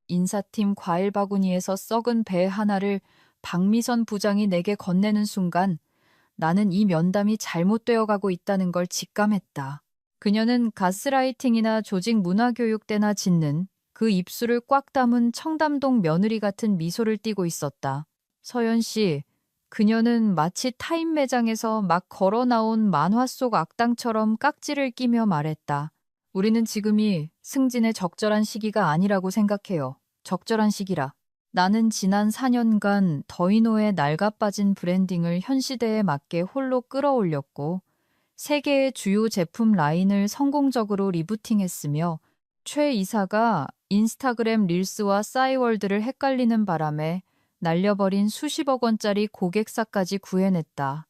인사팀 과일 바구니에서 썩은 배 하나를 박미선 부장이 내게 건네는 순간 나는 이 면담이 잘못되어 가고 있다는 걸 직감했다. 그녀는 가스라이팅이나 조직 문화교육 때나 짓는 그 입술을 꽉 담은 청담동 며느리 같은 미소를 띠고 있었다. 서연 씨, 그녀는 마치 타인 매장에서 막 걸어 나온 만화 속 악당처럼 깍지를 끼며 말했다. 우리는 지금이 승진의 적절한 시기가 아니라고 생각해요. 적절한 시기라. 나는 지난 4년간 더이노의 낡아빠진 브랜딩을 현 시대에 맞게 홀로 끌어올렸고 세 개의 주요 제품 라인을 성공적으로 리부팅했으며 최 이사가 인스타그램 릴스와 싸이월드를 헷갈리는 바람에 날려버린 수십억 원짜리 고객사까지 구해냈다.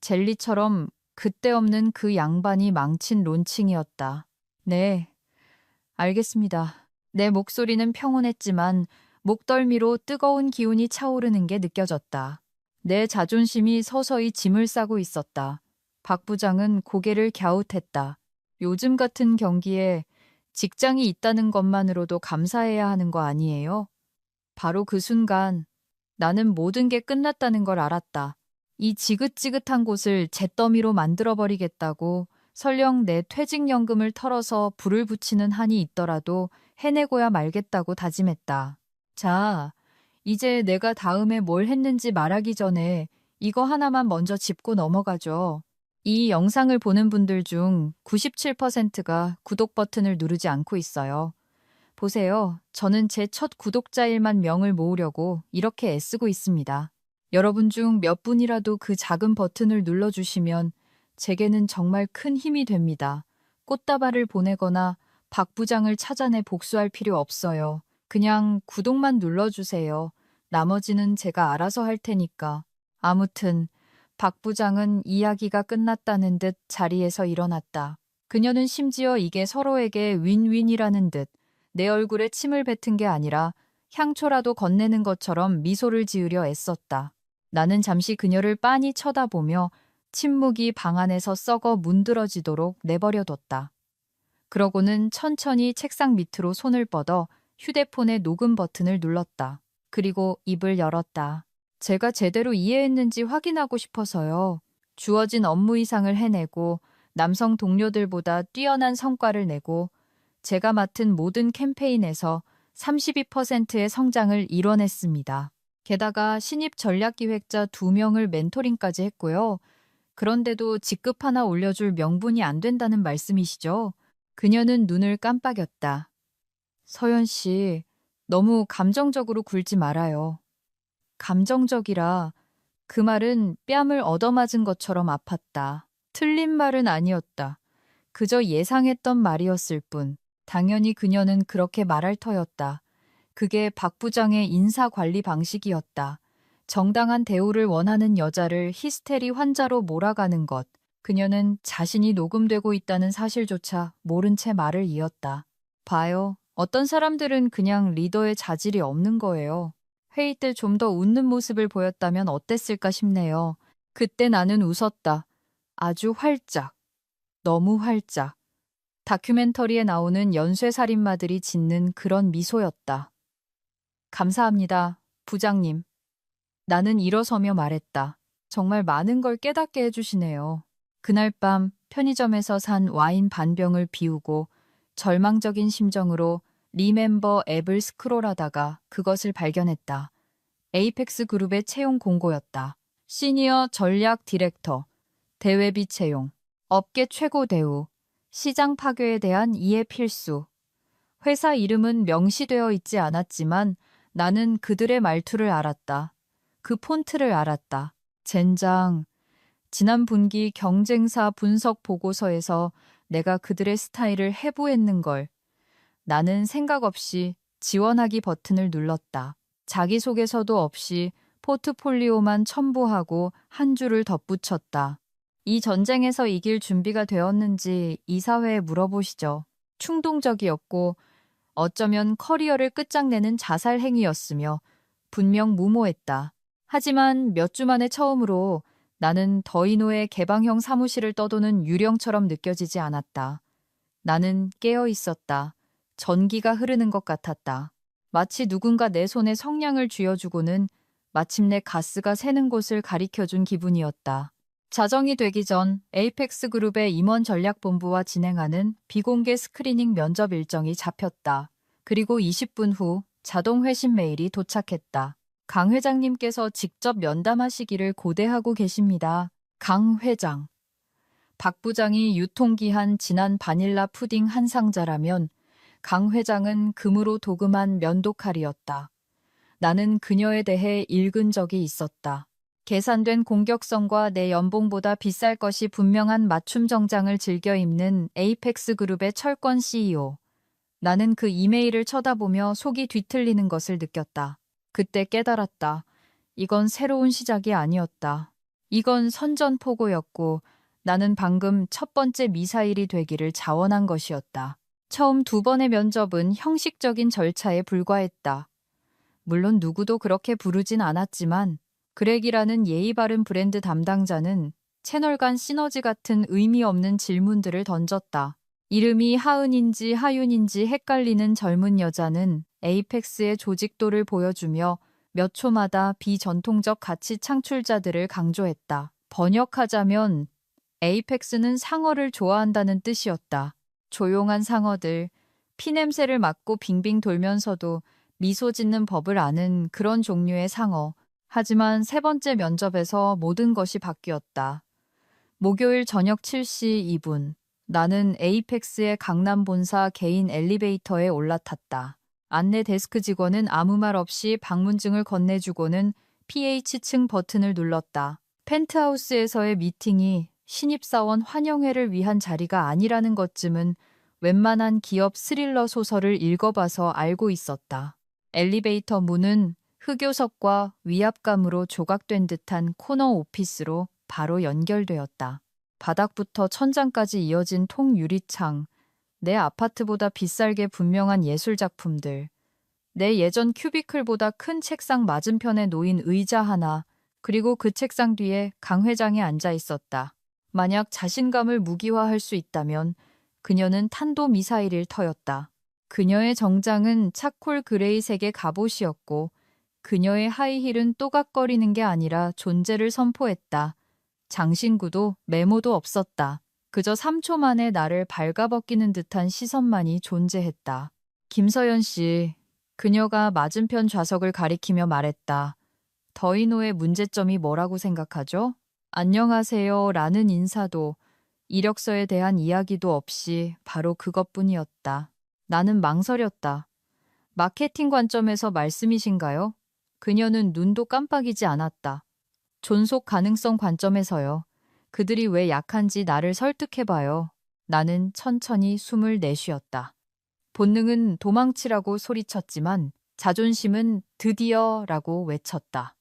젤리처럼 그때 없는 그 양반이 망친 론칭이었다. 네, 알겠습니다. 내 목소리는 평온했지만 목덜미로 뜨거운 기운이 차오르는 게 느껴졌다. 내 자존심이 서서히 짐을 싸고 있었다. 박 부장은 고개를 갸웃했다. 요즘 같은 경기에 직장이 있다는 것만으로도 감사해야 하는 거 아니에요? 바로 그 순간 나는 모든 게 끝났다는 걸 알았다. 이 지긋지긋한 곳을 잿더미로 만들어버리겠다고 설령 내 퇴직연금을 털어서 불을 붙이는 한이 있더라도 해내고야 말겠다고 다짐했다. 자, 이제 내가 다음에 뭘 했는지 말하기 전에 이거 하나만 먼저 짚고 넘어가죠. 이 영상을 보는 분들 중 97%가 구독 버튼을 누르지 않고 있어요. 보세요. 저는 제 첫 구독자 1만 명을 모으려고 이렇게 애쓰고 있습니다. 여러분 중 몇 분이라도 그 작은 버튼을 눌러주시면 제게는 정말 큰 힘이 됩니다. 꽃다발을 보내거나 박 부장을 찾아내 복수할 필요 없어요. 그냥 구독만 눌러주세요. 나머지는 제가 알아서 할 테니까. 아무튼 박 부장은 이야기가 끝났다는 듯 자리에서 일어났다. 그녀는 심지어 이게 서로에게 윈윈이라는 듯 내 얼굴에 침을 뱉은 게 아니라 향초라도 건네는 것처럼 미소를 지으려 애썼다. 나는 잠시 그녀를 빤히 쳐다보며 침묵이 방 안에서 썩어 문드러지도록 내버려뒀다. 그러고는 천천히 책상 밑으로 손을 뻗어 휴대폰의 녹음 버튼을 눌렀다. 그리고 입을 열었다. 제가 제대로 이해했는지 확인하고 싶어서요. 주어진 업무 이상을 해내고 남성 동료들보다 뛰어난 성과를 내고 제가 맡은 모든 캠페인에서 32%의 성장을 이뤄냈습니다. 게다가 신입 전략기획자 2명을 멘토링까지 했고요. 그런데도 직급 하나 올려줄 명분이 안 된다는 말씀이시죠? 그녀는 눈을 깜빡였다. 서연 씨, 너무 감정적으로 굴지 말아요. 감정적이라 그 말은 뺨을 얻어맞은 것처럼 아팠다. 틀린 말은 아니었다. 그저 예상했던 말이었을 뿐. 당연히 그녀는 그렇게 말할 터였다. 그게 박 부장의 인사 관리 방식이었다. 정당한 대우를 원하는 여자를 히스테리 환자로 몰아가는 것. 그녀는 자신이 녹음되고 있다는 사실조차 모른 채 말을 이었다. 봐요. 어떤 사람들은 그냥 리더의 자질이 없는 거예요. 회의 때 좀 더 웃는 모습을 보였다면 어땠을까 싶네요. 그때 나는 웃었다. 아주 활짝. 너무 활짝. 다큐멘터리에 나오는 연쇄살인마들이 짓는 그런 미소였다. 감사합니다, 부장님. 나는 일어서며 말했다. 정말 많은 걸 깨닫게 해주시네요. 그날 밤 편의점에서 산 와인 반 병을 비우고 절망적인 심정으로 리멤버 앱을 스크롤하다가 그것을 발견했다. 에이펙스 그룹의 채용 공고였다. 시니어 전략 디렉터, 대외비 채용, 업계 최고 대우, 시장 파괴에 대한 이해 필수. 회사 이름은 명시되어 있지 않았지만 나는 그들의 말투를 알았다. 그 폰트를 알았다. 젠장. 지난 분기 경쟁사 분석 보고서에서 내가 그들의 스타일을 해부했는걸. 나는 생각 없이 지원하기 버튼을 눌렀다. 자기소개서도 없이 포트폴리오만 첨부하고 한 줄을 덧붙였다. 이 전쟁에서 이길 준비가 되었는지 이사회에 물어보시죠. 충동적이었고 어쩌면 커리어를 끝장내는 자살 행위였으며 분명 무모했다. 하지만 몇 주 만에 처음으로 나는 더이노의 개방형 사무실을 떠도는 유령처럼 느껴지지 않았다. 나는 깨어 있었다. 전기가 흐르는 것 같았다. 마치 누군가 내 손에 성냥을 쥐어주고는 마침내 가스가 새는 곳을 가리켜준 기분이었다. 자정이 되기 전 에이펙스 그룹의 임원 전략본부와 진행하는 비공개 스크리닝 면접 일정이 잡혔다. 그리고 20분 후 자동 회신 메일이 도착했다. 강 회장님께서 직접 면담하시기를 고대하고 계십니다. 강 회장. 박 부장이 유통기한 지난 바닐라 푸딩 한 상자라면 강 회장은 금으로 도금한 면도칼이었다. 나는 그녀에 대해 읽은 적이 있었다. 계산된 공격성과 내 연봉보다 비쌀 것이 분명한 맞춤 정장을 즐겨 입는 에이펙스 그룹의 철권 CEO. 나는 그 이메일을 쳐다보며 속이 뒤틀리는 것을 느꼈다. 그때 깨달았다. 이건 새로운 시작이 아니었다. 이건 선전포고였고 나는 방금 첫 번째 미사일이 되기를 자원한 것이었다. 처음 두 번의 면접은 형식적인 절차에 불과했다. 물론 누구도 그렇게 부르진 않았지만 그렉이라는 예의 바른 브랜드 담당자는 채널 간 시너지 같은 의미 없는 질문들을 던졌다. 이름이 하은인지 하윤인지 헷갈리는 젊은 여자는 에이펙스의 조직도를 보여주며 몇 초마다 비전통적 가치 창출자들을 강조했다. 번역하자면 에이펙스는 상어를 좋아한다는 뜻이었다. 조용한 상어들, 피냄새를 맡고 빙빙 돌면서도 미소 짓는 법을 아는 그런 종류의 상어. 하지만 세 번째 면접에서 모든 것이 바뀌었다. 목요일 저녁 7시 2분. 나는 에이펙스의 강남 본사 개인 엘리베이터에 올라탔다. 안내 데스크 직원은 아무 말 없이 방문증을 건네주고는 PH층 버튼을 눌렀다. 펜트하우스에서의 미팅이 신입사원 환영회를 위한 자리가 아니라는 것쯤은 웬만한 기업 스릴러 소설을 읽어봐서 알고 있었다. 엘리베이터 문은 흑요석과 위압감으로 조각된 듯한 코너 오피스로 바로 연결되었다. 바닥부터 천장까지 이어진 통유리창, 내 아파트보다 비쌀게 분명한 예술작품들, 내 예전 큐비클보다 큰 책상 맞은편에 놓인 의자 하나, 그리고 그 책상 뒤에 강 회장이 앉아 있었다. 만약 자신감을 무기화할 수 있다면 그녀는 탄도미사일일 터였다. 그녀의 정장은 차콜 그레이색의 갑옷이었고 그녀의 하이힐은 또각거리는 게 아니라 존재를 선포했다. 장신구도 메모도 없었다. 그저 3초 만에 나를 발가벗기는 듯한 시선만이 존재했다. 김서연 씨, 그녀가 맞은편 좌석을 가리키며 말했다. 더이노의 문제점이 뭐라고 생각하죠? 안녕하세요 라는 인사도 이력서에 대한 이야기도 없이 바로 그것뿐이었다. 나는 망설였다. 마케팅 관점에서 말씀이신가요? 그녀는 눈도 깜빡이지 않았다. 존속 가능성 관점에서요. 그들이 왜 약한지 나를 설득해봐요. 나는 천천히 숨을 내쉬었다. 본능은 도망치라고 소리쳤지만 자존심은 드디어라고 외쳤다.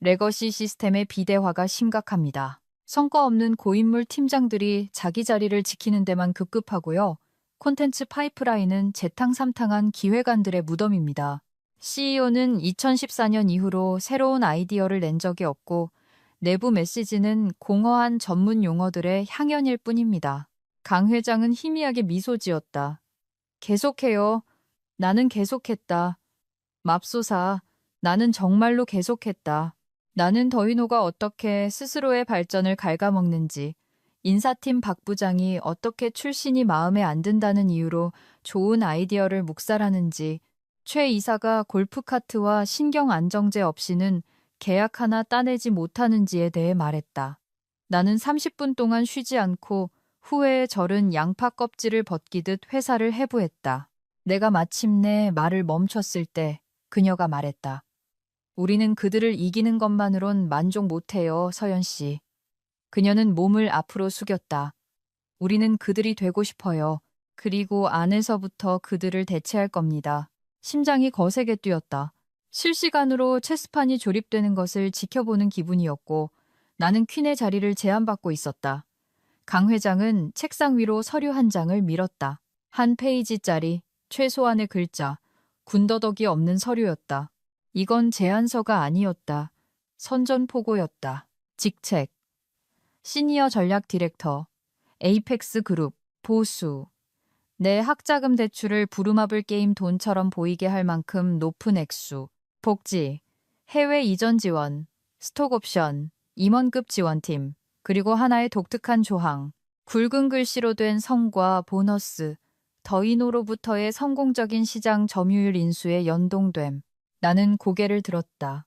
레거시 시스템의 비대화가 심각합니다. 성과 없는 고인물 팀장들이 자기 자리를 지키는 데만 급급하고요. 콘텐츠 파이프라인은 재탕삼탕한 기획안들의 무덤입니다. CEO는 2014년 이후로 새로운 아이디어를 낸 적이 없고 내부 메시지는 공허한 전문 용어들의 향연일 뿐입니다. 강 회장은 희미하게 미소 지었다. 계속해요. 나는 계속했다. 맙소사, 나는 정말로 계속했다. 나는 더이노가 어떻게 스스로의 발전을 갉아먹는지, 인사팀 박 부장이 어떻게 출신이 마음에 안 든다는 이유로 좋은 아이디어를 묵살하는지, 최 이사가 골프카트와 신경안정제 없이는 계약 하나 따내지 못하는지에 대해 말했다. 나는 30분 동안 쉬지 않고 후회에 절은 양파 껍질을 벗기듯 회사를 해부했다. 내가 마침내 말을 멈췄을 때 그녀가 말했다. 우리는 그들을 이기는 것만으론 만족 못해요, 서연 씨. 그녀는 몸을 앞으로 숙였다. 우리는 그들이 되고 싶어요. 그리고 안에서부터 그들을 대체할 겁니다. 심장이 거세게 뛰었다. 실시간으로 체스판이 조립되는 것을 지켜보는 기분이었고 나는 퀸의 자리를 제안받고 있었다. 강 회장은 책상 위로 서류 한 장을 밀었다. 한 페이지짜리 최소한의 글자, 군더더기 없는 서류였다. 이건 제안서가 아니었다. 선전포고였다. 직책, 시니어 전략 디렉터, 에이펙스 그룹, 보수. 내 학자금 대출을 부루마블 게임 돈처럼 보이게 할 만큼 높은 액수, 복지, 해외 이전 지원, 스톡옵션, 임원급 지원팀, 그리고 하나의 독특한 조항, 굵은 글씨로 된 성과 보너스, 더이노로부터의 성공적인 시장 점유율 인수에 연동됨. 나는 고개를 들었다.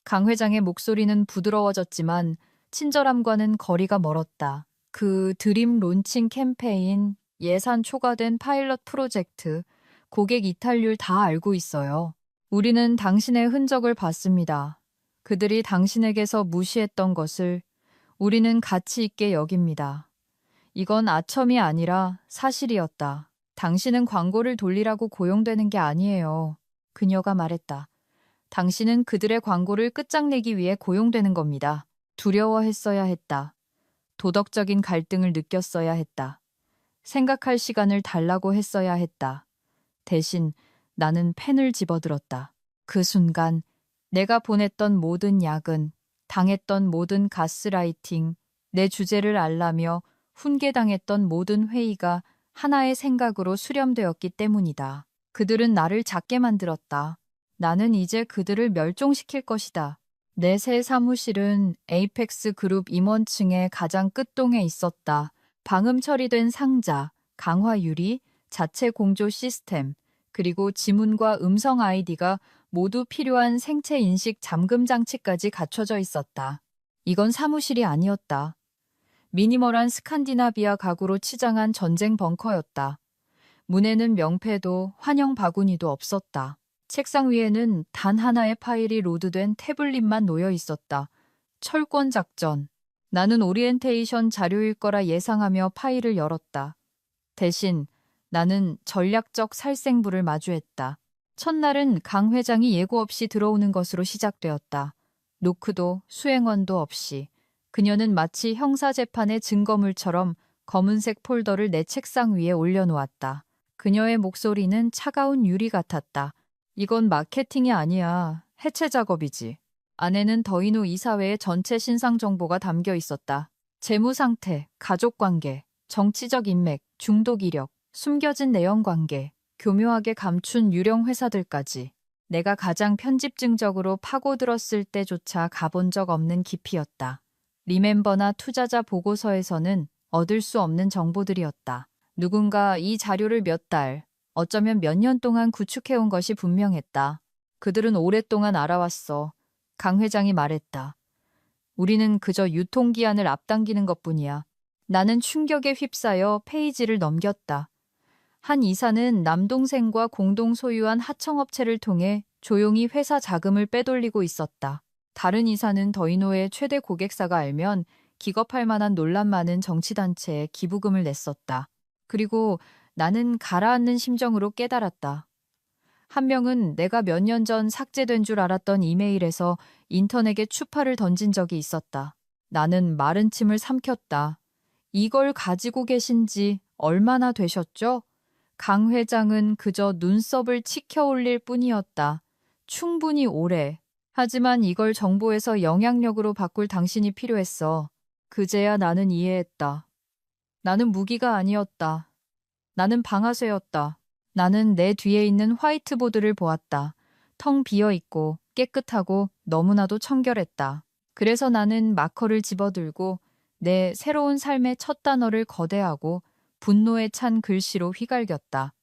강 회장의 목소리는 부드러워졌지만 친절함과는 거리가 멀었다. 그 드림 론칭 캠페인, 예산 초과된 파일럿 프로젝트, 고객 이탈률 다 알고 있어요. 우리는 당신의 흔적을 봤습니다. 그들이 당신에게서 무시했던 것을 우리는 가치 있게 여깁니다. 이건 아첨이 아니라 사실이었다. 당신은 광고를 돌리라고 고용되는 게 아니에요. 그녀가 말했다. 당신은 그들의 광고를 끝장내기 위해 고용되는 겁니다. 두려워했어야 했다. 도덕적인 갈등을 느꼈어야 했다. 생각할 시간을 달라고 했어야 했다. 대신 나는 펜을 집어들었다. 그 순간 내가 보냈던 모든 야근, 당했던 모든 가스라이팅, 내 주제를 알라며 훈계당했던 모든 회의가 하나의 생각으로 수렴되었기 때문이다. 그들은 나를 작게 만들었다. 나는 이제 그들을 멸종시킬 것이다. 내 새 사무실은 에이펙스 그룹 임원층의 가장 끝동에 있었다. 방음 처리된 상자, 강화 유리, 자체 공조 시스템, 그리고 지문과 음성 아이디가 모두 필요한 생체 인식 잠금 장치까지 갖춰져 있었다. 이건 사무실이 아니었다. 미니멀한 스칸디나비아 가구로 치장한 전쟁 벙커였다. 문에는 명패도 환영 바구니도 없었다. 책상 위에는 단 하나의 파일이 로드된 태블릿만 놓여 있었다. 철권 작전. 나는 오리엔테이션 자료일 거라 예상하며 파일을 열었다. 대신 나는 전략적 살생부를 마주했다. 첫날은 강 회장이 예고 없이 들어오는 것으로 시작되었다. 노크도 수행원도 없이. 그녀는 마치 형사재판의 증거물처럼 검은색 폴더를 내 책상 위에 올려놓았다. 그녀의 목소리는 차가운 유리 같았다. 이건 마케팅이 아니야. 해체 작업이지. 안에는 더이노 이사회의 전체 신상 정보가 담겨 있었다. 재무 상태, 가족 관계, 정치적 인맥, 중독 이력, 숨겨진 내연 관계, 교묘하게 감춘 유령 회사들까지. 내가 가장 편집증적으로 파고들었을 때조차 가본 적 없는 깊이였다. 리멤버나 투자자 보고서에서는 얻을 수 없는 정보들이었다. 누군가 이 자료를 몇 달, 어쩌면 몇 년 동안 구축해온 것이 분명했다. 그들은 오랫동안 알아왔어. 강 회장이 말했다. 우리는 그저 유통기한을 앞당기는 것뿐이야. 나는 충격에 휩싸여 페이지를 넘겼다. 한 이사는 남동생과 공동 소유한 하청업체를 통해 조용히 회사 자금을 빼돌리고 있었다. 다른 이사는 더이노의 최대 고객사가 알면 기겁할 만한 논란 많은 정치단체에 기부금을 냈었다. 그리고 나는 가라앉는 심정으로 깨달았다. 한 명은 내가 몇 년 전 삭제된 줄 알았던 이메일에서 인턴에게 추파를 던진 적이 있었다. 나는 마른 침을 삼켰다. 이걸 가지고 계신 지 얼마나 되셨죠? 강 회장은 그저 눈썹을 치켜 올릴 뿐이었다. 충분히 오래. 하지만 이걸 정보에서 영향력으로 바꿀 당신이 필요했어. 그제야 나는 이해했다. 나는 무기가 아니었다. 나는 방아쇠였다. 나는 내 뒤에 있는 화이트보드를 보았다. 텅 비어 있고 깨끗하고 너무나도 청결했다. 그래서 나는 마커를 집어들고 내 새로운 삶의 첫 단어를 거대하고 분노에 찬 글씨로 휘갈겼다.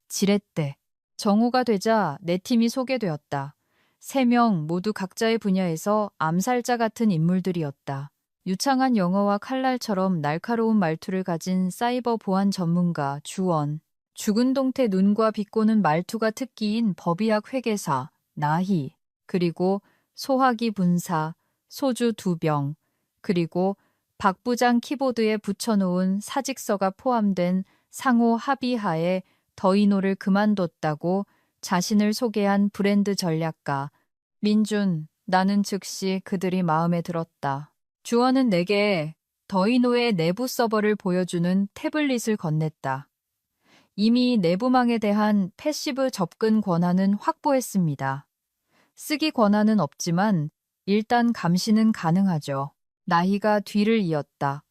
지렛대. 정오가 되자 내 팀이 소개되었다. 3명 모두 각자의 분야에서 암살자 같은 인물들이었다. 유창한 영어와 칼날처럼 날카로운 말투를 가진 사이버 보안 전문가 주원, 죽은 동태 눈과 비꼬는 말투가 특기인 법의학 회계사 나희, 그리고 소화기 분사, 소주 2병, 그리고 박 부장 키보드에 붙여놓은 사직서가 포함된 상호 합의하에 더이노를 그만뒀다고 자신을 소개한 브랜드 전략가 민준. 나는 즉시 그들이 마음에 들었다. 주원은 내게 더이노의 내부 서버를 보여주는 태블릿을 건넸다. 이미 내부망에 대한 패시브 접근 권한은 확보했습니다. 쓰기 권한은 없지만 일단 감시는 가능하죠. 나희가 뒤를 이었다.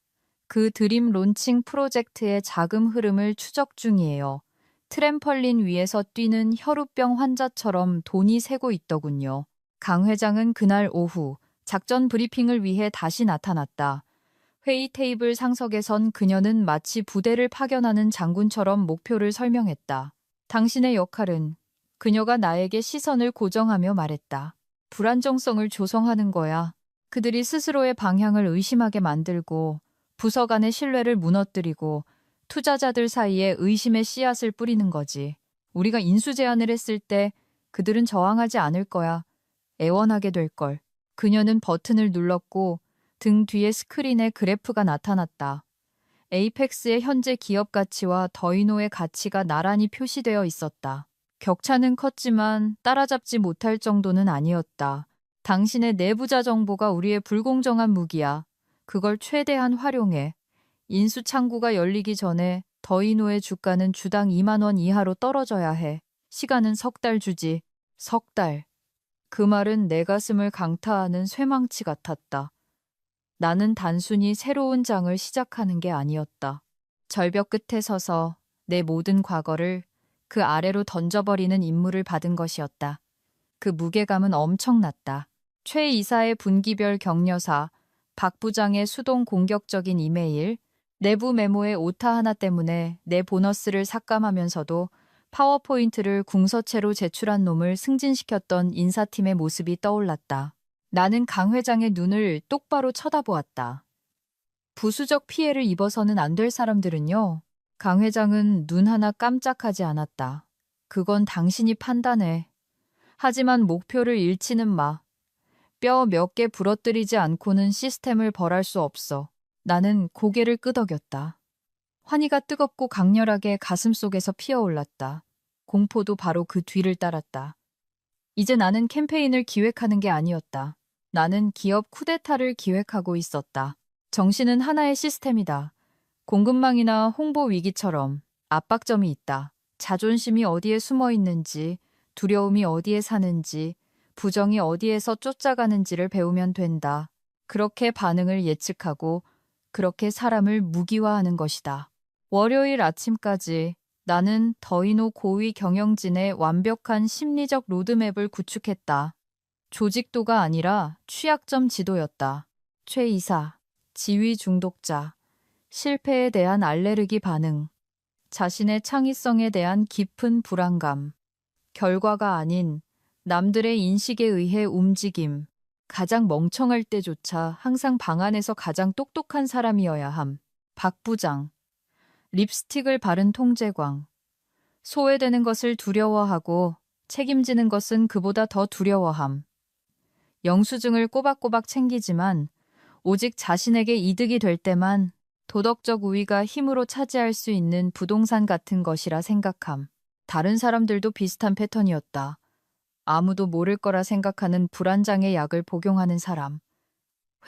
그 드림 론칭 프로젝트의 자금 흐름을 추적 중이에요. 트램펄린 위에서 뛰는 혈우병 환자처럼 돈이 새고 있더군요. 강 회장은 그날 오후 작전 브리핑을 위해 다시 나타났다. 회의 테이블 상석에 선 그녀는 마치 부대를 파견하는 장군처럼 목표를 설명했다. 당신의 역할은, 그녀가 나에게 시선을 고정하며 말했다. 불안정성을 조성하는 거야. 그들이 스스로의 방향을 의심하게 만들고 부서 간의 신뢰를 무너뜨리고 투자자들 사이에 의심의 씨앗을 뿌리는 거지. 우리가 인수 제안을 했을 때 그들은 저항하지 않을 거야. 애원하게 될 걸. 그녀는 버튼을 눌렀고 등 뒤에 스크린에 그래프가 나타났다. 에이펙스의 현재 기업 가치와 더이노의 가치가 나란히 표시되어 있었다. 격차는 컸지만 따라잡지 못할 정도는 아니었다. 당신의 내부자 정보가 우리의 불공정한 무기야. 그걸 최대한 활용해. 인수 창구가 열리기 전에 더이노의 주가는 주당 2만 원 이하로 떨어져야 해. 시간은 석 달 주지. 석 달. 그 말은 내 가슴을 강타하는 쇠망치 같았다. 나는 단순히 새로운 장을 시작하는 게 아니었다. 절벽 끝에 서서 내 모든 과거를 그 아래로 던져버리는 임무를 받은 것이었다. 그 무게감은 엄청났다. 최 이사의 분기별 격려사, 박 부장의 수동 공격적인 이메일, 내부 메모의 오타 하나 때문에 내 보너스를 삭감하면서도 파워포인트를 궁서체로 제출한 놈을 승진시켰던 인사팀의 모습이 떠올랐다. 나는 강 회장의 눈을 똑바로 쳐다보았다. 부수적 피해를 입어서는 안 될 사람들은요. 강 회장은 눈 하나 깜짝하지 않았다. 그건 당신이 판단해. 하지만 목표를 잃지는 마. 뼈 몇 개 부러뜨리지 않고는 시스템을 벌할 수 없어. 나는 고개를 끄덕였다. 환희가 뜨겁고 강렬하게 가슴속에서 피어올랐다. 공포도 바로 그 뒤를 따랐다. 이제 나는 캠페인을 기획하는 게 아니었다. 나는 기업 쿠데타를 기획하고 있었다. 정신은 하나의 시스템이다. 공급망이나 홍보 위기처럼 압박점이 있다. 자존심이 어디에 숨어 있는지, 두려움이 어디에 사는지, 부정이 어디에서 쫓아가는지를 배우면 된다. 그렇게 반응을 예측하고 그렇게 사람을 무기화하는 것이다. 월요일 아침까지 나는 더이노 고위 경영진의 완벽한 심리적 로드맵을 구축했다. 조직도가 아니라 취약점 지도였다. 최 이사, 지위 중독자, 실패에 대한 알레르기 반응, 자신의 창의성에 대한 깊은 불안감, 결과가 아닌 남들의 인식에 의해 움직임, 가장 멍청할 때조차 항상 방 안에서 가장 똑똑한 사람이어야 함. 박 부장, 립스틱을 바른 통제광, 소외되는 것을 두려워하고 책임지는 것은 그보다 더 두려워함. 영수증을 꼬박꼬박 챙기지만 오직 자신에게 이득이 될 때만 도덕적 우위가 힘으로 차지할 수 있는 부동산 같은 것이라 생각함. 다른 사람들도 비슷한 패턴이었다. 아무도 모를 거라 생각하는 불안장애 약을 복용하는 사람.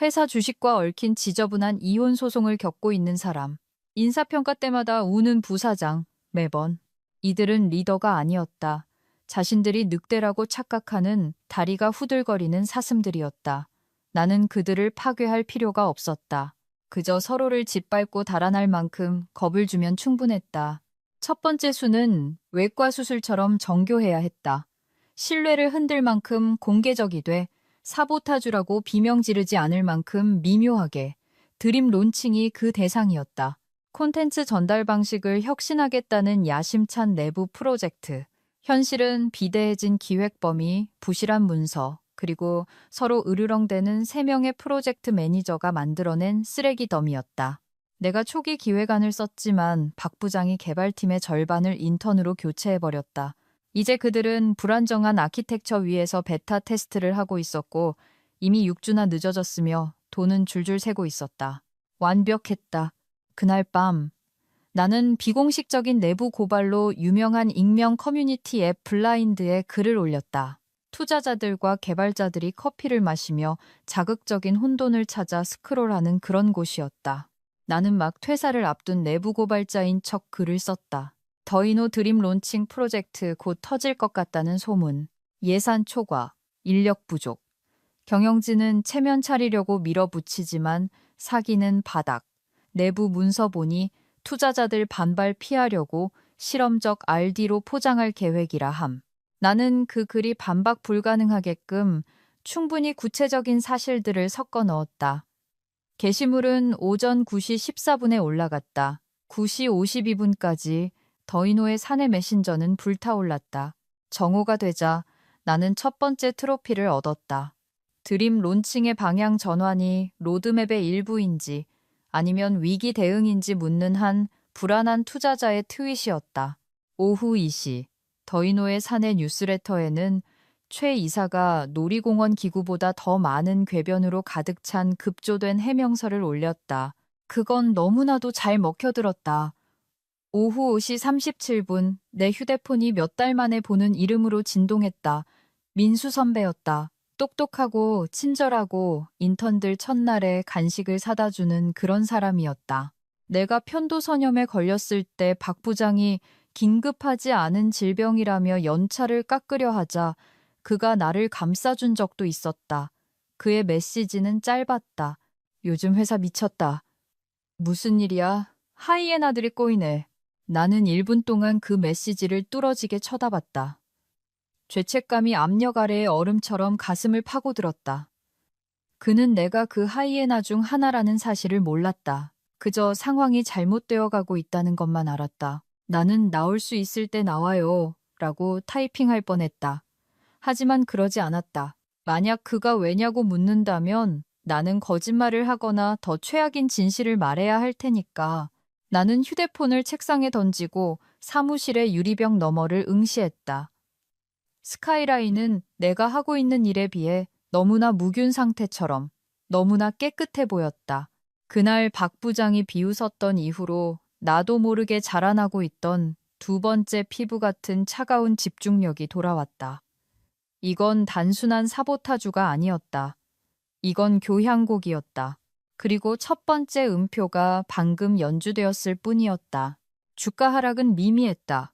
회사 주식과 얽힌 지저분한 이혼 소송을 겪고 있는 사람. 인사평가 때마다 우는 부사장. 매번. 이들은 리더가 아니었다. 자신들이 늑대라고 착각하는 다리가 후들거리는 사슴들이었다. 나는 그들을 파괴할 필요가 없었다. 그저 서로를 짓밟고 달아날 만큼 겁을 주면 충분했다. 첫 번째 수는 외과 수술처럼 정교해야 했다. 신뢰를 흔들 만큼 공개적이 돼 사보타주라고 비명 지르지 않을 만큼 미묘하게. 드림 론칭이 그 대상이었다. 콘텐츠 전달 방식을 혁신하겠다는 야심찬 내부 프로젝트. 현실은 비대해진 기획 범위, 부실한 문서, 그리고 서로 으르렁대는 3명의 프로젝트 매니저가 만들어낸 쓰레기 더미였다. 내가 초기 기획안을 썼지만 박 부장이 개발팀의 절반을 인턴으로 교체해버렸다. 이제 그들은 불안정한 아키텍처 위에서 베타 테스트를 하고 있었고 이미 6주나 늦어졌으며 돈은 줄줄 새고 있었다. 완벽했다. 그날 밤 나는 비공식적인 내부 고발로 유명한 익명 커뮤니티 앱 블라인드에 글을 올렸다. 투자자들과 개발자들이 커피를 마시며 자극적인 혼돈을 찾아 스크롤하는 그런 곳이었다. 나는 막 퇴사를 앞둔 내부 고발자인 척 글을 썼다. 더이노 드림 론칭 프로젝트 곧 터질 것 같다는 소문. 예산 초과, 인력 부족. 경영진은 체면 차리려고 밀어붙이지만 사기는 바닥. 내부 문서 보니 투자자들 반발 피하려고 실험적 RD로 포장할 계획이라 함. 나는 그 글이 반박 불가능하게끔 충분히 구체적인 사실들을 섞어 넣었다. 게시물은 오전 9시 14분에 올라갔다. 9시 52분까지 더이노의 사내 메신저는 불타올랐다. 정오가 되자 나는 첫 번째 트로피를 얻었다. 드림 론칭의 방향 전환이 로드맵의 일부인지 아니면 위기 대응인지 묻는 한 불안한 투자자의 트윗이었다. 오후 2시 더이노의 사내 뉴스레터에는 최 이사가 놀이공원 기구보다 더 많은 궤변으로 가득 찬 급조된 해명서를 올렸다. 그건 너무나도 잘 먹혀들었다. 오후 5시 37분 내 휴대폰이 몇 달 만에 보는 이름으로 진동했다. 민수 선배였다. 똑똑하고 친절하고 인턴들 첫날에 간식을 사다 주는 그런 사람이었다. 내가 편도선염에 걸렸을 때 박 부장이 긴급하지 않은 질병이라며 연차를 깎으려 하자 그가 나를 감싸준 적도 있었다. 그의 메시지는 짧았다. 요즘 회사 미쳤다. 무슨 일이야? 하이에나들이 꼬이네. 나는 1분 동안 그 메시지를 뚫어지게 쳐다봤다. 죄책감이 압력 아래의 얼음처럼 가슴을 파고들었다. 그는 내가 그 하이에나 중 하나라는 사실을 몰랐다. 그저 상황이 잘못되어 가고 있다는 것만 알았다. 나는 나올 수 있을 때 나와요. 라고 타이핑할 뻔했다. 하지만 그러지 않았다. 만약 그가 왜냐고 묻는다면 나는 거짓말을 하거나 더 최악인 진실을 말해야 할 테니까. 나는 휴대폰을 책상에 던지고 사무실의 유리병 너머를 응시했다. 스카이라인은 내가 하고 있는 일에 비해 너무나 무균 상태처럼 너무나 깨끗해 보였다. 그날 박 부장이 비웃었던 이후로 나도 모르게 자라나고 있던 두 번째 피부 같은 차가운 집중력이 돌아왔다. 이건 단순한 사보타주가 아니었다. 이건 교향곡이었다. 그리고 첫 번째 음표가 방금 연주되었을 뿐이었다. 주가 하락은 미미했다.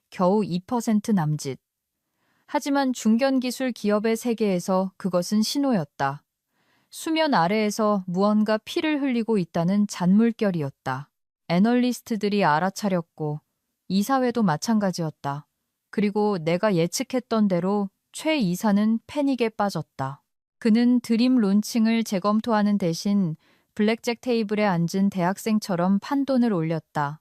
겨우 2% 남짓. 하지만 중견기술 기업의 세계에서 그것은 신호였다. 수면 아래에서 무언가 피를 흘리고 있다는 잔물결이었다. 애널리스트들이 알아차렸고 이사회도 마찬가지였다. 그리고 내가 예측했던 대로 최 이사는 패닉에 빠졌다. 그는 드림 론칭을 재검토하는 대신 블랙잭 테이블에 앉은 대학생처럼 판돈을 올렸다.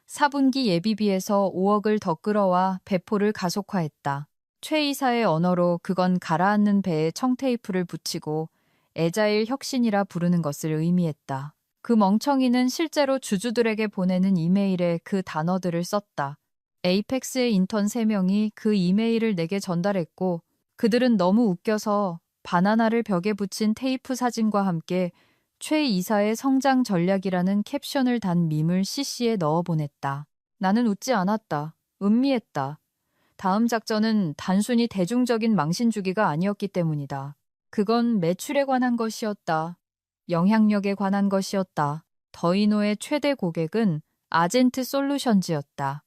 4분기 예비비에서 5억을 더 끌어와 배포를 가속화했다. 최 이사의 언어로 그건 가라앉는 배에 청테이프를 붙이고 애자일 혁신이라 부르는 것을 의미했다. 그 멍청이는 실제로 주주들에게 보내는 이메일에 그 단어들을 썼다. 에이펙스의 인턴 3명이 그 이메일을 내게 전달했고 그들은 너무 웃겨서 바나나를 벽에 붙인 테이프 사진과 함께 최 이사의 성장 전략이라는 캡션을 단 밈을 CC에 넣어 보냈다. 나는 웃지 않았다. 음미했다. 다음 작전은 단순히 대중적인 망신 주기가 아니었기 때문이다. 그건 매출에 관한 것이었다. 영향력에 관한 것이었다. 더이노의 최대 고객은 아젠트 솔루션즈였다.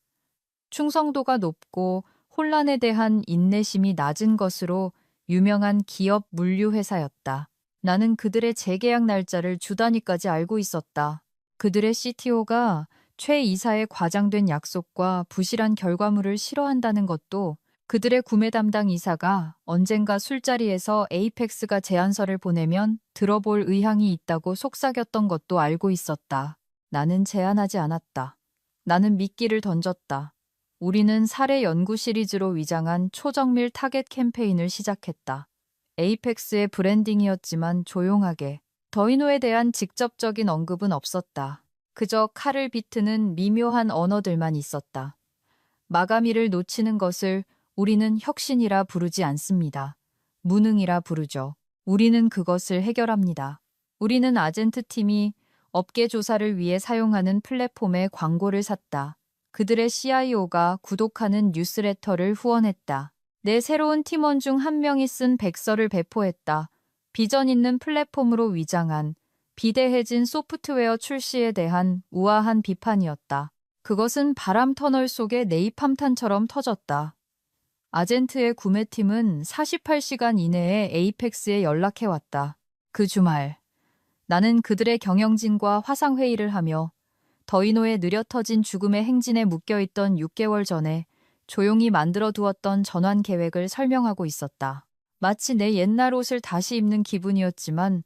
충성도가 높고 혼란에 대한 인내심이 낮은 것으로 유명한 기업 물류 회사였다. 나는 그들의 재계약 날짜를 주 단위까지 알고 있었다. 그들의 CTO가 최 이사의 과장된 약속과 부실한 결과물을 싫어한다는 것도 그들의 구매 담당 이사가 언젠가 술자리에서 에이펙스가 제안서를 보내면 들어볼 의향이 있다고 속삭였던 것도 알고 있었다. 나는 제안하지 않았다. 나는 미끼를 던졌다. 우리는 사례 연구 시리즈로 위장한 초정밀 타겟 캠페인을 시작했다. 에이펙스의 브랜딩이었지만 조용하게. 더이노에 대한 직접적인 언급은 없었다. 그저 칼을 비트는 미묘한 언어들만 있었다. 마가미를 놓치는 것을 우리는 혁신이라 부르지 않습니다. 무능이라 부르죠. 우리는 그것을 해결합니다. 우리는 아젠트 팀이 업계 조사를 위해 사용하는 플랫폼에 광고를 샀다. 그들의 CIO가 구독하는 뉴스레터를 후원했다. 내 새로운 팀원 중 한 명이 쓴 백서를 배포했다. 비전 있는 플랫폼으로 위장한 비대해진 소프트웨어 출시에 대한 우아한 비판이었다. 그것은 바람 터널 속의 네이팜탄처럼 터졌다. 아젠트의 구매팀은 48시간 이내에 에이펙스에 연락해왔다. 그 주말 나는 그들의 경영진과 화상회의를 하며 더이노의 느려 터진 죽음의 행진에 묶여있던 6개월 전에 조용히 만들어 두었던 전환 계획을 설명하고 있었다. 마치 내 옛날 옷을 다시 입는 기분이었지만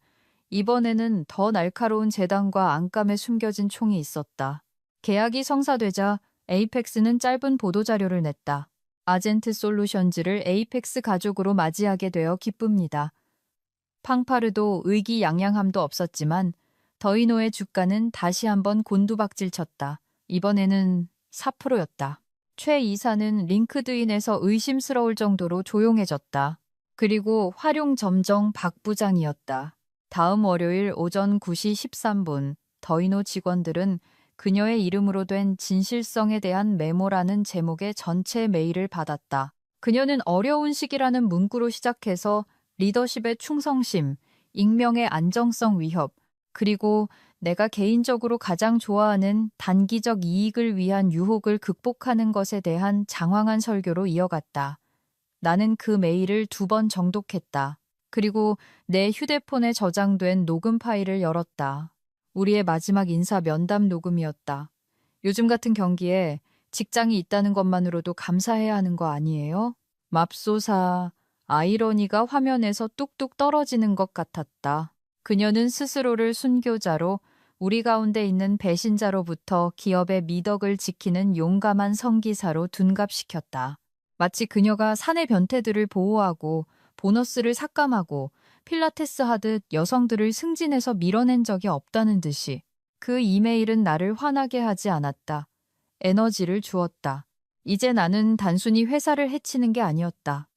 이번에는 더 날카로운 재단과 안감에 숨겨진 총이 있었다. 계약이 성사되자 에이펙스는 짧은 보도자료를 냈다. 아젠트 솔루션즈를 에이펙스 가족으로 맞이하게 되어 기쁩니다. 팡파르도 의기양양함도 없었지만 더이노의 주가는 다시 한번 곤두박질 쳤다. 이번에는 4%였다. 최 이사는 링크드인에서 의심스러울 정도로 조용해졌다. 그리고 활용점정 박 부장이었다. 다음 월요일 오전 9시 13분 더이노 직원들은 그녀의 이름으로 된 진실성에 대한 메모라는 제목의 전체 메일을 받았다. 그녀는 어려운 시기라는 문구로 시작해서 리더십의 충성심, 익명의 안정성 위협, 그리고 내가 개인적으로 가장 좋아하는 단기적 이익을 위한 유혹을 극복하는 것에 대한 장황한 설교로 이어갔다. 나는 그 메일을 2번 정독했다. 그리고 내 휴대폰에 저장된 녹음 파일을 열었다. 우리의 마지막 인사 면담 녹음이었다. 요즘 같은 경기에 직장이 있다는 것만으로도 감사해야 하는 거 아니에요? 맙소사, 아이러니가 화면에서 뚝뚝 떨어지는 것 같았다. 그녀는 스스로를 순교자로 우리 가운데 있는 배신자로부터 기업의 미덕을 지키는 용감한 성기사로 둔갑시켰다. 마치 그녀가 사내 변태들을 보호하고 보너스를 삭감하고 필라테스 하듯 여성들을 승진해서 밀어낸 적이 없다는 듯이 그 이메일은 나를 화나게 하지 않았다. 에너지를 주었다. 이제 나는 단순히 회사를 해치는 게 아니었다.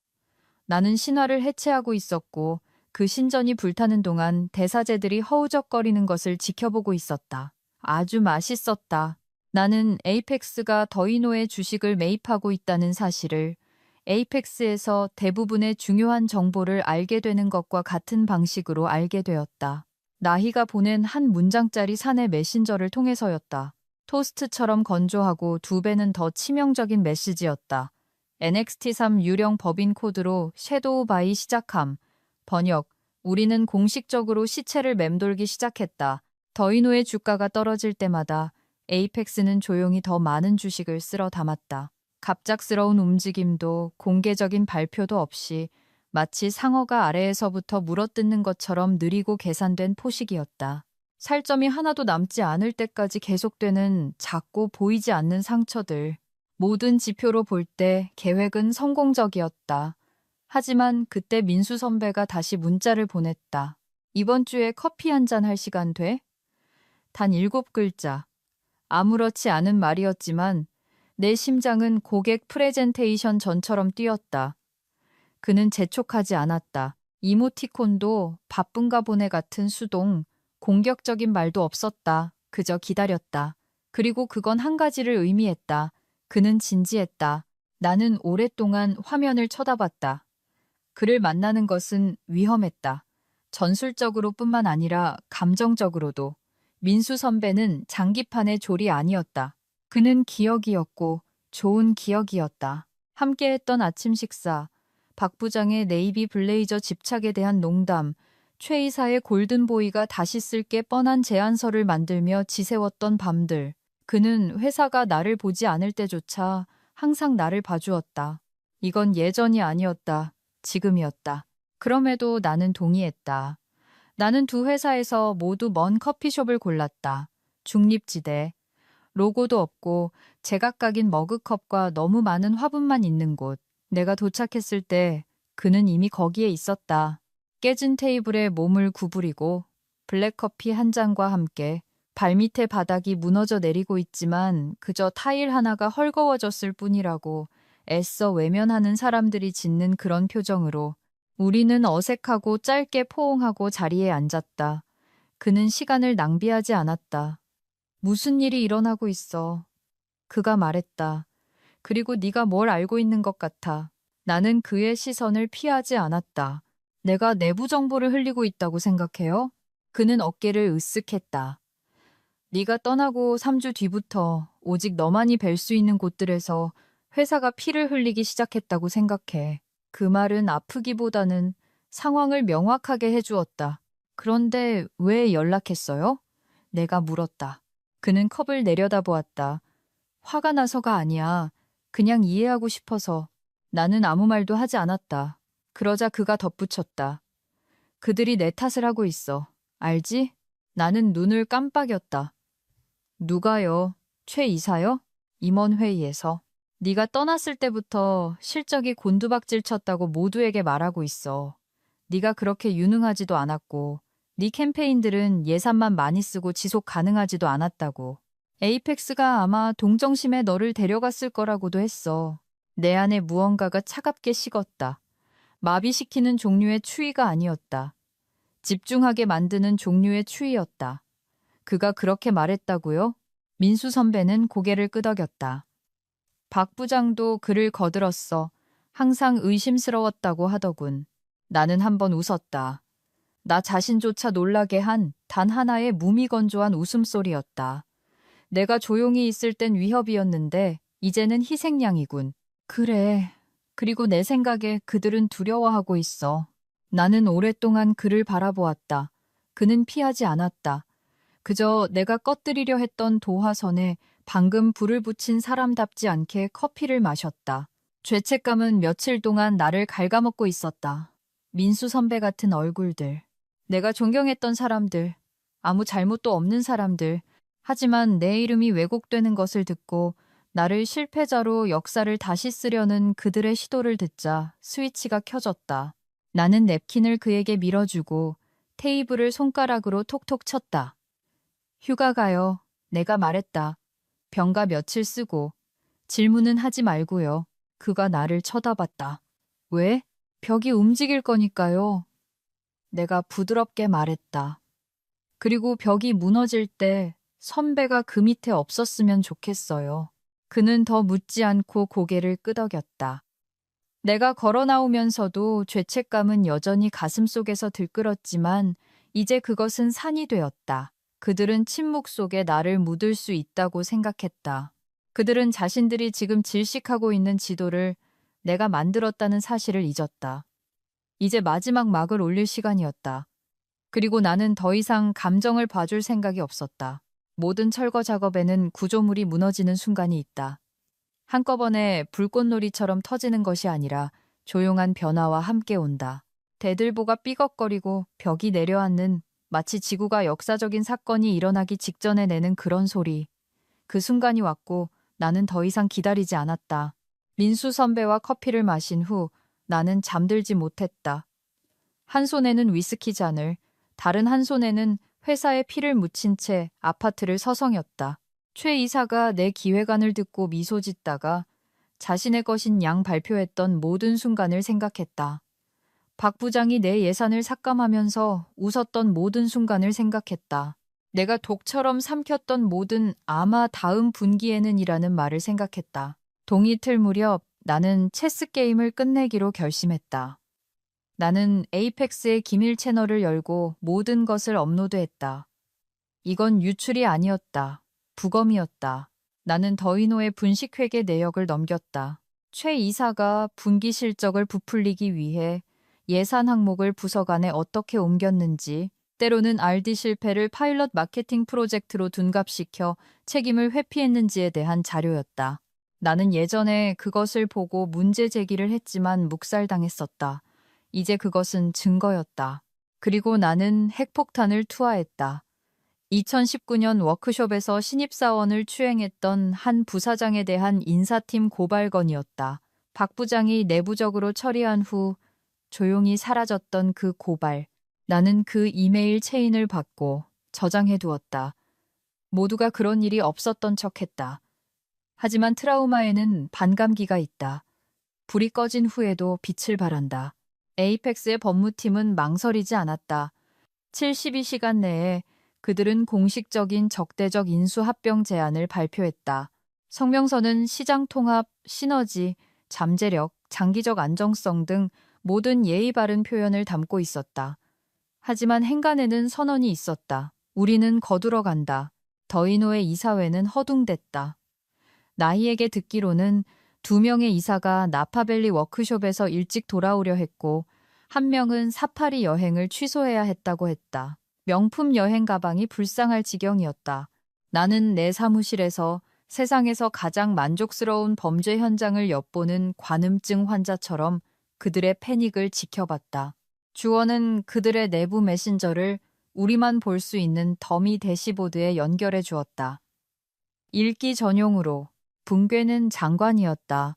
나는 신화를 해체하고 있었고 그 신전이 불타는 동안 대사제들이 허우적거리는 것을 지켜보고 있었다. 아주 맛있었다. 나는 에이펙스가 더이노의 주식을 매입하고 있다는 사실을 에이펙스에서 대부분의 중요한 정보를 알게 되는 것과 같은 방식으로 알게 되었다. 나희가 보낸 한 문장짜리 사내 메신저를 통해서였다. 토스트처럼 건조하고 2배는 더 치명적인 메시지였다. NXT3 유령 법인 코드로 섀도우 바이 시작함. 번역. 우리는 공식적으로 시체를 맴돌기 시작했다. 더이노의 주가가 떨어질 때마다 에이펙스는 조용히 더 많은 주식을 쓸어 담았다. 갑작스러운 움직임도 공개적인 발표도 없이 마치 상어가 아래에서부터 물어뜯는 것처럼 느리고 계산된 포식이었다. 살점이 하나도 남지 않을 때까지 계속되는 작고 보이지 않는 상처들. 모든 지표로 볼 때 계획은 성공적이었다. 하지만 그때 민수 선배가 다시 문자를 보냈다. 이번 주에 커피 한잔 할 시간 돼? 단 7글자. 아무렇지 않은 말이었지만 내 심장은 고객 프레젠테이션 전처럼 뛰었다. 그는 재촉하지 않았다. 이모티콘도 바쁜가 보네 같은 수동, 공격적인 말도 없었다. 그저 기다렸다. 그리고 그건 한 가지를 의미했다. 그는 진지했다. 나는 오랫동안 화면을 쳐다봤다. 그를 만나는 것은 위험했다. 전술적으로뿐만 아니라 감정적으로도. 민수 선배는 장기판의 졸이 아니었다. 그는 기억이었고 좋은 기억이었다. 함께했던 아침 식사, 박 부장의 네이비 블레이저 집착에 대한 농담, 최 이사의 골든보이가 다시 쓸 게 뻔한 제안서를 만들며 지새웠던 밤들. 그는 회사가 나를 보지 않을 때조차 항상 나를 봐주었다. 이건 예전이 아니었다. 지금이었다. 그럼에도 나는 동의했다. 나는 두 회사에서 모두 먼 커피숍을 골랐다. 중립지대. 로고도 없고 제각각인 머그컵과 너무 많은 화분만 있는 곳. 내가 도착했을 때 그는 이미 거기에 있었다. 깨진 테이블에 몸을 구부리고 블랙커피 한 잔과 함께 발밑의 바닥이 무너져 내리고 있지만 그저 타일 하나가 헐거워졌을 뿐이라고 애써 외면하는 사람들이 짓는 그런 표정으로 우리는 어색하고 짧게 포옹하고 자리에 앉았다. 그는 시간을 낭비하지 않았다. 무슨 일이 일어나고 있어. 그가 말했다. 그리고 네가 뭘 알고 있는 것 같아. 나는 그의 시선을 피하지 않았다. 내가 내부 정보를 흘리고 있다고 생각해요? 그는 어깨를 으쓱했다. 네가 떠나고 3주 뒤부터 오직 너만이 뵐 수 있는 곳들에서 회사가 피를 흘리기 시작했다고 생각해. 그 말은 아프기보다는 상황을 명확하게 해주었다. 그런데 왜 연락했어요? 내가 물었다. 그는 컵을 내려다보았다. 화가 나서가 아니야. 그냥 이해하고 싶어서. 나는 아무 말도 하지 않았다. 그러자 그가 덧붙였다. 그들이 내 탓을 하고 있어. 알지? 나는 눈을 깜빡였다. 누가요? 최 이사요? 임원회의에서. 네가 떠났을 때부터 실적이 곤두박질 쳤다고 모두에게 말하고 있어. 네가 그렇게 유능하지도 않았고 네 캠페인들은 예산만 많이 쓰고 지속 가능하지도 않았다고. 에이펙스가 아마 동정심에 너를 데려갔을 거라고도 했어. 내 안에 무언가가 차갑게 식었다. 마비시키는 종류의 추위가 아니었다. 집중하게 만드는 종류의 추위였다. 그가 그렇게 말했다고요? 민수 선배는 고개를 끄덕였다. 박 부장도 그를 거들었어. 항상 의심스러웠다고 하더군. 나는 한번 웃었다. 나 자신조차 놀라게 한 단 하나의 무미건조한 웃음소리였다. 내가 조용히 있을 땐 위협이었는데 이제는 희생양이군. 그래. 그리고 내 생각에 그들은 두려워하고 있어. 나는 오랫동안 그를 바라보았다. 그는 피하지 않았다. 그저 내가 꺼뜨리려 했던 도화선에 방금 불을 붙인 사람답지 않게 커피를 마셨다. 죄책감은 며칠 동안 나를 갉아먹고 있었다. 민수 선배 같은 얼굴들. 내가 존경했던 사람들. 아무 잘못도 없는 사람들. 하지만 내 이름이 왜곡되는 것을 듣고 나를 실패자로 역사를 다시 쓰려는 그들의 시도를 듣자 스위치가 켜졌다. 나는 냅킨을 그에게 밀어주고 테이블을 손가락으로 톡톡 쳤다. 휴가 가요. 내가 말했다. 병가 며칠 쓰고. 질문은 하지 말고요. 그가 나를 쳐다봤다. 왜? 벽이 움직일 거니까요. 내가 부드럽게 말했다. 그리고 벽이 무너질 때 선배가 그 밑에 없었으면 좋겠어요. 그는 더 묻지 않고 고개를 끄덕였다. 내가 걸어 나오면서도 죄책감은 여전히 가슴속에서 들끓었지만 이제 그것은 산이 되었다. 그들은 침묵 속에 나를 묻을 수 있다고 생각했다. 그들은 자신들이 지금 질식하고 있는 지도를 내가 만들었다는 사실을 잊었다. 이제 마지막 막을 올릴 시간이었다. 그리고 나는 더 이상 감정을 봐줄 생각이 없었다. 모든 철거 작업에는 구조물이 무너지는 순간이 있다. 한꺼번에 불꽃놀이처럼 터지는 것이 아니라 조용한 변화와 함께 온다. 대들보가 삐걱거리고 벽이 내려앉는 마치 지구가 역사적인 사건이 일어나기 직전에 내는 그런 소리. 그 순간이 왔고 나는 더 이상 기다리지 않았다. 민수 선배와 커피를 마신 후 나는 잠들지 못했다. 한 손에는 위스키 잔을, 다른 한 손에는 회사에 피를 묻힌 채 아파트를 서성였다. 최 이사가 내 기획안을 듣고 미소 짓다가 자신의 것인 양 발표했던 모든 순간을 생각했다. 박 부장이 내 예산을 삭감하면서 웃었던 모든 순간을 생각했다. 내가 독처럼 삼켰던 모든 아마 다음 분기에는 이라는 말을 생각했다. 동이틀 무렵 나는 체스 게임을 끝내기로 결심했다. 나는 에이펙스의 기밀 채널을 열고 모든 것을 업로드했다. 이건 유출이 아니었다. 부검이었다. 나는 더이노의 분식회계 내역을 넘겼다. 최 이사가 분기 실적을 부풀리기 위해 예산 항목을 부서 간에 어떻게 옮겼는지, 때로는 RD 실패를 파일럿 마케팅 프로젝트로 둔갑시켜 책임을 회피했는지에 대한 자료였다. 나는 예전에 그것을 보고 문제 제기를 했지만 묵살당했었다. 이제 그것은 증거였다. 그리고 나는 핵폭탄을 투하했다. 2019년 워크숍에서 신입사원을 추행했던 한 부사장에 대한 인사팀 고발건이었다. 박 부장이 내부적으로 처리한 후 조용히 사라졌던 그 고발. 나는 그 이메일 체인을 받고 저장해 두었다. 모두가 그런 일이 없었던 척했다. 하지만 트라우마에는 반감기가 있다. 불이 꺼진 후에도 빛을 발한다. 에이펙스의 법무팀은 망설이지 않았다. 72시간 내에 그들은 공식적인 적대적 인수 합병 제안을 발표했다. 성명서는 시장 통합, 시너지, 잠재력, 장기적 안정성 등 모든 예의 바른 표현을 담고 있었다. 하지만 행간에는 선언이 있었다. 우리는 거들어간다. 더이노의 이사회는 허둥댔다. 나희에게 듣기로는 2명의 이사가 나파밸리 워크숍에서 일찍 돌아오려 했고 1명은 사파리 여행을 취소해야 했다고 했다. 명품 여행 가방이 불쌍할 지경이었다. 나는 내 사무실에서 세상에서 가장 만족스러운 범죄 현장을 엿보는 관음증 환자처럼 그들의 패닉을 지켜봤다. 주원은 그들의 내부 메신저를 우리만 볼 수 있는 더미 대시보드에 연결해 주었다. 읽기 전용으로. 붕괴는 장관이었다.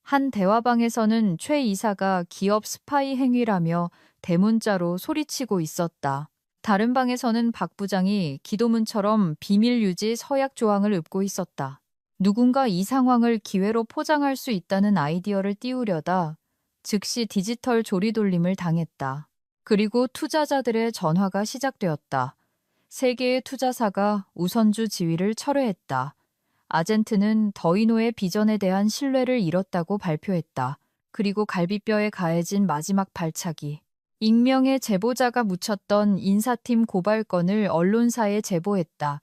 한 대화방에서는 최 이사가 기업 스파이 행위라며 대문자로 소리치고 있었다. 다른 방에서는 박 부장이 기도문처럼 비밀 유지 서약 조항을 읊고 있었다. 누군가 이 상황을 기회로 포장할 수 있다는 아이디어를 띄우려다 즉시 디지털 조리돌림을 당했다. 그리고 투자자들의 전화가 시작되었다. 세 개의 투자사가 우선주 지위를 철회했다. 아젠트는 더이노의 비전에 대한 신뢰를 잃었다고 발표했다. 그리고 갈비뼈에 가해진 마지막 발차기. 익명의 제보자가 묻혔던 인사팀 고발건을 언론사에 제보했다.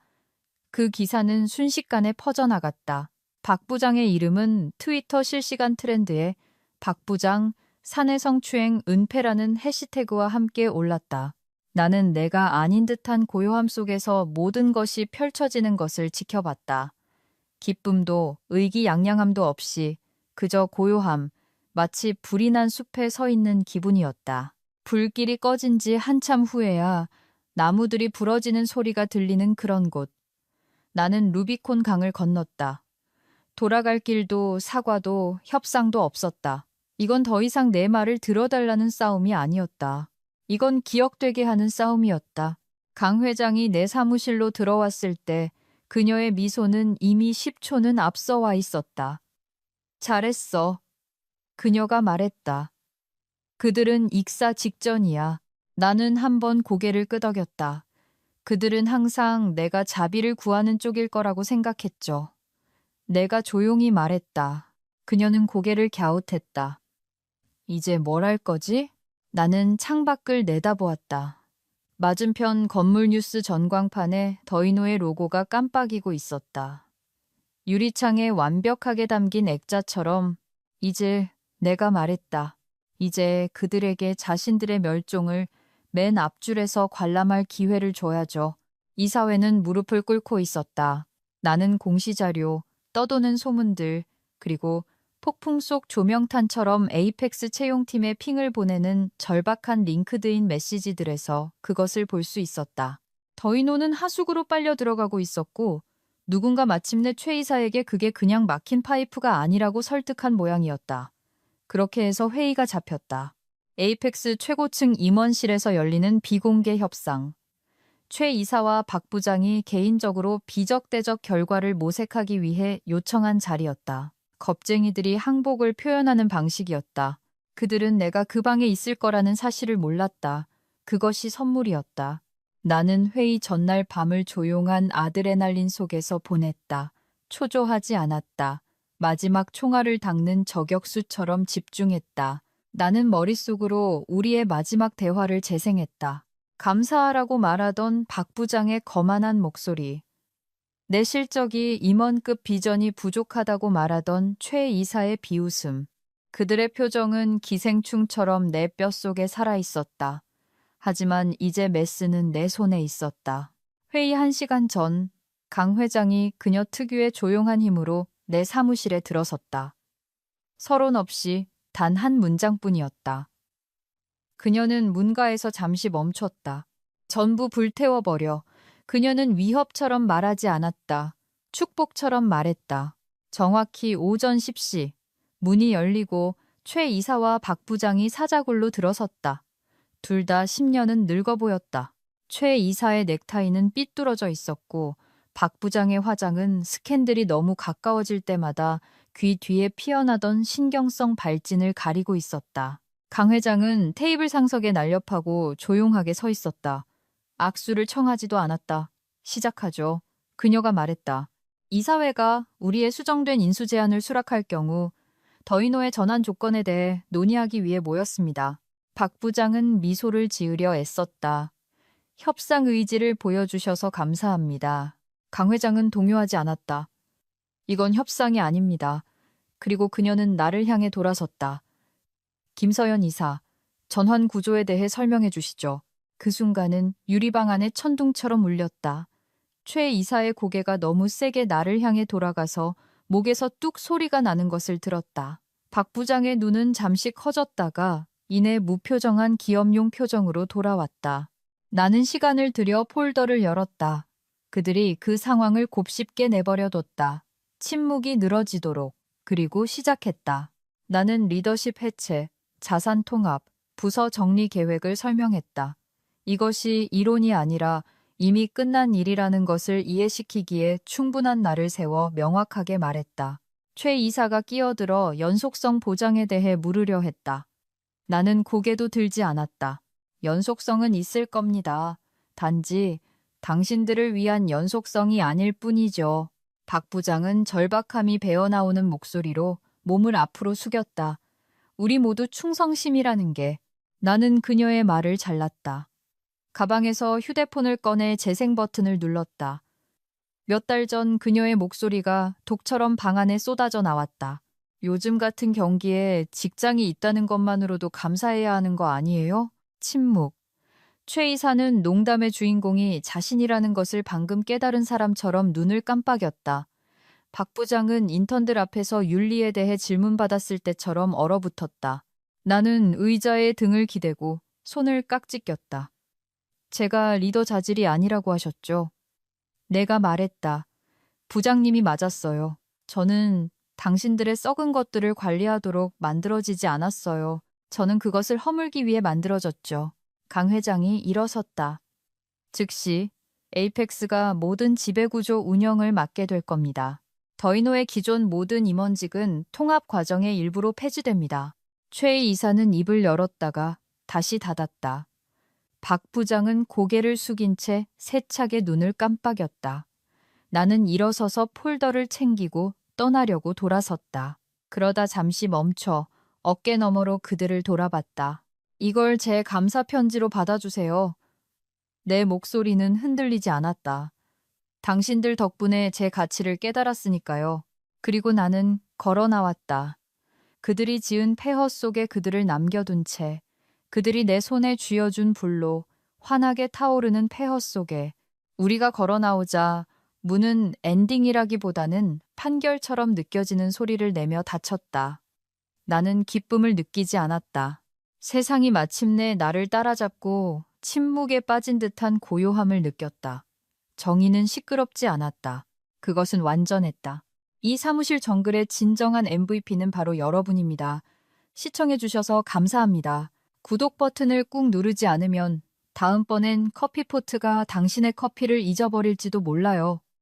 그 기사는 순식간에 퍼져나갔다. 박 부장의 이름은 트위터 실시간 트렌드에 박 부장, 산해성 추행 은폐라는 해시태그와 함께 올랐다. 나는 내가 아닌 듯한 고요함 속에서 모든 것이 펼쳐지는 것을 지켜봤다. 기쁨도 의기양양함도 없이 그저 고요함, 마치 불이 난 숲에 서 있는 기분이었다. 불길이 꺼진 지 한참 후에야 나무들이 부러지는 소리가 들리는 그런 곳. 나는 루비콘 강을 건넜다. 돌아갈 길도 사과도 협상도 없었다. 이건 더 이상 내 말을 들어달라는 싸움이 아니었다. 이건 기억되게 하는 싸움이었다. 강 회장이 내 사무실로 들어왔을 때 그녀의 미소는 이미 10초는 앞서 와 있었다. 잘했어. 그녀가 말했다. 그들은 익사 직전이야. 나는 한번 고개를 끄덕였다. 그들은 항상 내가 자비를 구하는 쪽일 거라고 생각했죠. 내가 조용히 말했다. 그녀는 고개를 갸웃했다. 이제 뭘 할 거지? 나는 창밖을 내다보았다. 맞은편 건물 뉴스 전광판에 더이노의 로고가 깜빡이고 있었다. 유리창에 완벽하게 담긴 액자처럼 이제 내가 말했다. 이제 그들에게 자신들의 멸종을 맨 앞줄에서 관람할 기회를 줘야죠. 이사회는 무릎을 꿇고 있었다. 나는 공시자료, 떠도는 소문들, 그리고 폭풍 속 조명탄처럼 에이펙스 채용팀에 핑을 보내는 절박한 링크드인 메시지들에서 그것을 볼 수 있었다. 더이노는 하수구로 빨려 들어가고 있었고 누군가 마침내 최 이사에게 그게 그냥 막힌 파이프가 아니라고 설득한 모양이었다. 그렇게 해서 회의가 잡혔다. 에이펙스 최고층 임원실에서 열리는 비공개 협상. 최 이사와 박 부장이 개인적으로 비적대적 결과를 모색하기 위해 요청한 자리였다. 겁쟁이들이 항복을 표현하는 방식이었다. 그들은 내가 그 방에 있을 거라는 사실을 몰랐다. 그것이 선물이었다. 나는 회의 전날 밤을 조용한 아드레날린 속에서 보냈다. 초조하지 않았다. 마지막 총알을 닦는 저격수처럼 집중했다. 나는 머릿속으로 우리의 마지막 대화를 재생했다. 감사하라고 말하던 박 부장의 거만한 목소리. 내 실적이 임원급 비전이 부족하다고 말하던 최 이사의 비웃음. 그들의 표정은 기생충처럼 내 뼛속에 살아있었다. 하지만 이제 메스는 내 손에 있었다. 회의 1시간 전, 강 회장이 그녀 특유의 조용한 힘으로 내 사무실에 들어섰다. 서론 없이 단 한 문장뿐이었다. 그녀는 문가에서 잠시 멈췄다. 전부 불태워버려. 그녀는 위협처럼 말하지 않았다. 축복처럼 말했다. 정확히 오전 10시. 문이 열리고 최 이사와 박 부장이 사자굴로 들어섰다. 둘 다 10년은 늙어 보였다. 최 이사의 넥타이는 삐뚤어져 있었고 박 부장의 화장은 스캔들이 너무 가까워질 때마다 귀 뒤에 피어나던 신경성 발진을 가리고 있었다. 강 회장은 테이블 상석에 날렵하고 조용하게 서 있었다. 악수를 청하지도 않았다. 시작하죠. 그녀가 말했다. 이사회가 우리의 수정된 인수 제안을 수락할 경우 더이노의 전환 조건에 대해 논의하기 위해 모였습니다. 박 부장은 미소를 지으려 애썼다. 협상 의지를 보여주셔서 감사합니다. 강 회장은 동요하지 않았다. 이건 협상이 아닙니다. 그리고 그녀는 나를 향해 돌아섰다. 김서연 이사, 전환 구조에 대해 설명해 주시죠. 그 순간은 유리방 안에 천둥처럼 울렸다. 최 이사의 고개가 너무 세게 나를 향해 돌아가서 목에서 뚝 소리가 나는 것을 들었다. 박 부장의 눈은 잠시 커졌다가 이내 무표정한 기업용 표정으로 돌아왔다. 나는 시간을 들여 폴더를 열었다. 그들이 그 상황을 곱씹게 내버려뒀다. 침묵이 늘어지도록. 그리고 시작했다. 나는 리더십 해체, 자산 통합, 부서 정리 계획을 설명했다. 이것이 이론이 아니라 이미 끝난 일이라는 것을 이해시키기에 충분한 날을 세워 명확하게 말했다. 최 이사가 끼어들어 연속성 보장에 대해 물으려 했다. 나는 고개도 들지 않았다. 연속성은 있을 겁니다. 단지 당신들을 위한 연속성이 아닐 뿐이죠. 박 부장은 절박함이 배어나오는 목소리로 몸을 앞으로 숙였다. 우리 모두 충성심이라는 게. 나는 그녀의 말을 잘랐다. 가방에서 휴대폰을 꺼내 재생 버튼을 눌렀다. 몇 달 전 그녀의 목소리가 독처럼 방 안에 쏟아져 나왔다. 요즘 같은 경기에 직장이 있다는 것만으로도 감사해야 하는 거 아니에요? 침묵. 최 이사는 농담의 주인공이 자신이라는 것을 방금 깨달은 사람처럼 눈을 깜빡였다. 박 부장은 인턴들 앞에서 윤리에 대해 질문받았을 때처럼 얼어붙었다. 나는 의자에 등을 기대고 손을 깍지 꼈다. 제가 리더 자질이 아니라고 하셨죠. 내가 말했다. 부장님이 맞았어요. 저는 당신들의 썩은 것들을 관리하도록 만들어지지 않았어요. 저는 그것을 허물기 위해 만들어졌죠. 강 회장이 일어섰다. 즉시 에이펙스가 모든 지배구조 운영을 맡게 될 겁니다. 더이노의 기존 모든 임원직은 통합 과정의 일부로 폐지됩니다. 최 이사는 입을 열었다가 다시 닫았다. 박 부장은 고개를 숙인 채 세차게 눈을 깜빡였다. 나는 일어서서 폴더를 챙기고 떠나려고 돌아섰다. 그러다 잠시 멈춰 어깨 너머로 그들을 돌아봤다. 이걸 제 감사 편지로 받아주세요. 내 목소리는 흔들리지 않았다. 당신들 덕분에 제 가치를 깨달았으니까요. 그리고 나는 걸어 나왔다. 그들이 지은 폐허 속에 그들을 남겨둔 채 그들이 내 손에 쥐어준 불로 환하게 타오르는 폐허 속에 우리가 걸어 나오자 문은 엔딩이라기보다는 판결처럼 느껴지는 소리를 내며 닫혔다. 나는 기쁨을 느끼지 않았다. 세상이 마침내 나를 따라잡고 침묵에 빠진 듯한 고요함을 느꼈다. 정의는 시끄럽지 않았다. 그것은 완전했다. 이 사무실 정글의 진정한 MVP는 바로 여러분입니다. 시청해주셔서 감사합니다. 구독 버튼을 꾹 누르지 않으면 다음번엔 커피포트가 당신의 커피를 잊어버릴지도 몰라요.